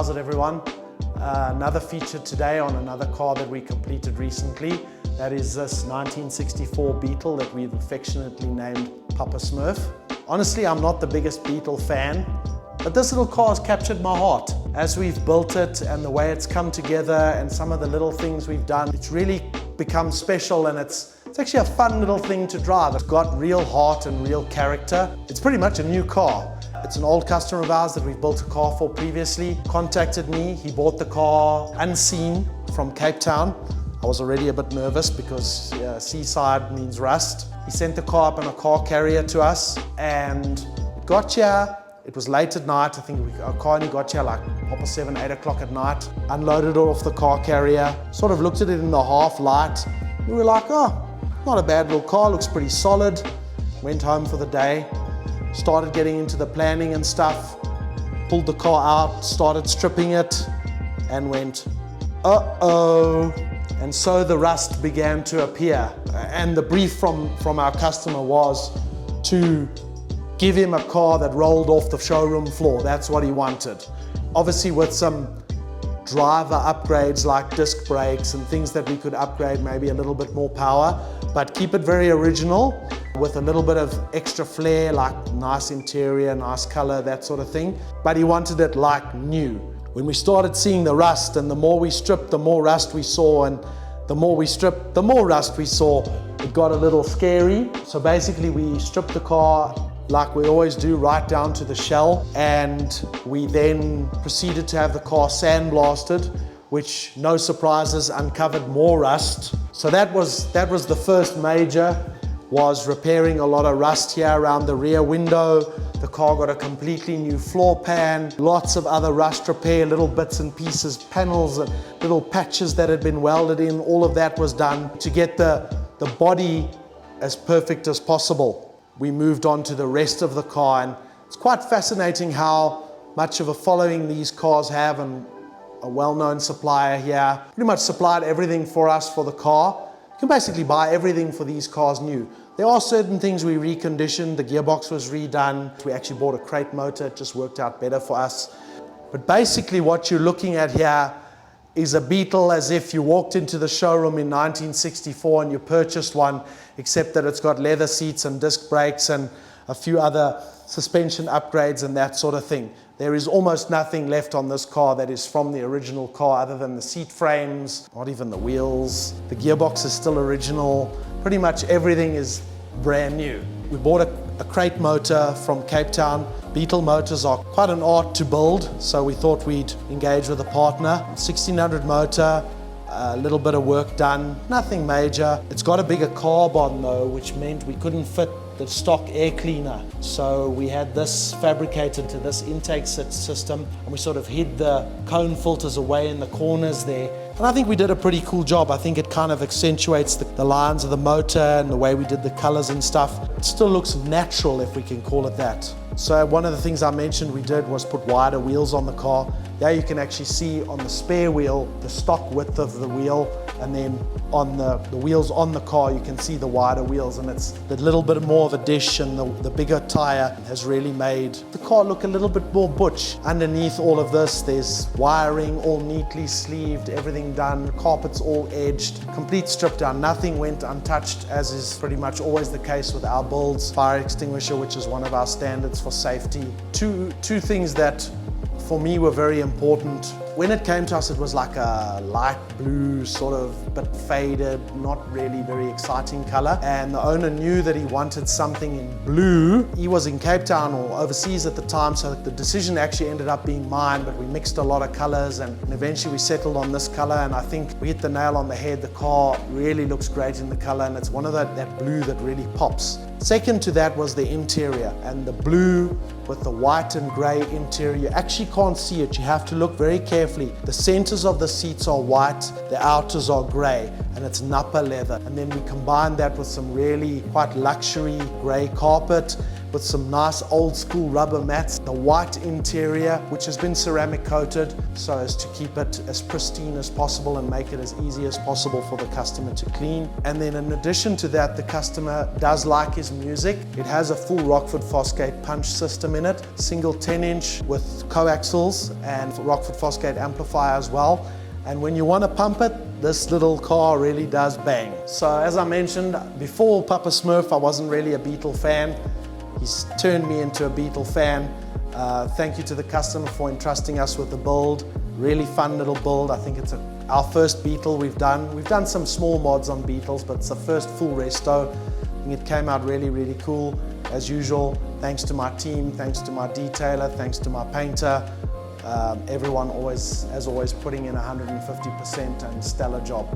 How's it, everyone? Another feature today on another car that we completed recently. That is this 1964 Beetle that we've affectionately named Papa Smurf. Honestly, I'm not the biggest Beetle fan, but this little car has captured my heart. As we've built it and the way it's come together and some of the little things we've done, it's really become special, and it's actually a fun little thing to drive. It's got real heart and real character. It's pretty much a new car. It's an old customer of ours that we've built a car for previously. Contacted me, he bought the car unseen from Cape Town. I was already a bit nervous because seaside means rust. He sent the car up on a car carrier to us, and it got here. It was late at night. I think our car only got here like 7, 8 o'clock at night. Unloaded it off the car carrier, sort of looked at it in the half light. We were like, oh, not a bad little car, looks pretty solid. Went home for the day, started getting into the planning and stuff, pulled the car out, started stripping it, and went, uh-oh. And so the rust began to appear. And the brief from our customer was to give him a car that rolled off the showroom floor. That's what he wanted. Obviously with some driver upgrades like disc brakes and things that we could upgrade, maybe a little bit more power, but keep it very original with a little bit of extra flair, like nice interior, nice color, that sort of thing. But he wanted it like new. When we started seeing the rust, and the more we stripped, the more rust we saw, and the more we stripped, the more rust we saw, it got a little scary. So basically we stripped the car like we always do, right down to the shell, and we then proceeded to have the car sandblasted, which, no surprises, uncovered more rust. So that was the first major, was repairing a lot of rust here around the rear window. The car got a completely new floor pan, lots of other rust repair, little bits and pieces, panels and little patches that had been welded in. All of that was done to get the body as perfect as possible. We moved on to the rest of the car, and it's quite fascinating how much of a following these cars have, and a well-known supplier here pretty much supplied everything for us for the car. You can basically buy everything for these cars new. There are certain things we reconditioned. The gearbox was redone. We actually bought a crate motor. It just worked out better for us. But basically what you're looking at here is a Beetle as if you walked into the showroom in 1964 and you purchased one, except that it's got leather seats and disc brakes and a few other suspension upgrades and that sort of thing. There is almost nothing left on this car that is from the original car, other than the seat frames, not even the wheels. The gearbox is still original. Pretty much everything is brand new. We bought a crate motor from Cape Town. Beetle motors are quite an art to build, so we thought we'd engage with a partner. 1600 motor, a little bit of work done, nothing major. It's got a bigger carb on though, which meant we couldn't fit the stock air cleaner. So we had this fabricated to this intake system, and we sort of hid the cone filters away in the corners there. And I think we did a pretty cool job. I think it kind of accentuates the lines of the motor and the way we did the colors and stuff. It still looks natural, if we can call it that. So one of the things I mentioned we did was put wider wheels on the car. There you can actually see on the spare wheel the stock width of the wheel, and then on the wheels on the car you can see the wider wheels, and it's the little bit more of a dish and the bigger tire has really made the car look a little bit more butch. Underneath all of this there's wiring all neatly sleeved, everything done, carpets all edged, complete strip down, nothing went untouched, as is pretty much always the case with our builds. Fire extinguisher, which is one of our standards for safety. Two things that for me were very important. When it came to us, it was like a light blue, sort of bit faded, not really very exciting color. And the owner knew that he wanted something in blue. He was in Cape Town or overseas at the time, so the decision actually ended up being mine, but we mixed a lot of colors and eventually we settled on this color, and I think we hit the nail on the head. The car really looks great in the color, and it's one of that blue that really pops. Second to that was the interior, and the blue with the white and gray interior. You actually can't see it, you have to look very carefully. The centers of the seats are white, the outers are gray, and it's Napa leather. And then we combined that with some really quite luxury gray carpet, with some nice old school rubber mats, the white interior which has been ceramic coated so as to keep it as pristine as possible and make it as easy as possible for the customer to clean. And then in addition to that, the customer does like his music. It has a full Rockford Fosgate punch system in it, single 10-inch with coaxials and Rockford Fosgate amplifier as well. And when you want to pump it, this little car really does bang. So as I mentioned, before Papa Smurf, I wasn't really a Beetle fan. He's turned me into a Beetle fan. Thank you to the customer for entrusting us with the build. Really fun little build. I think it's our first Beetle we've done. We've done some small mods on Beetles, but it's the first full resto. I think it came out really, really cool. As usual, thanks to my team, thanks to my detailer, thanks to my painter. Everyone as always putting in 150% and stellar job.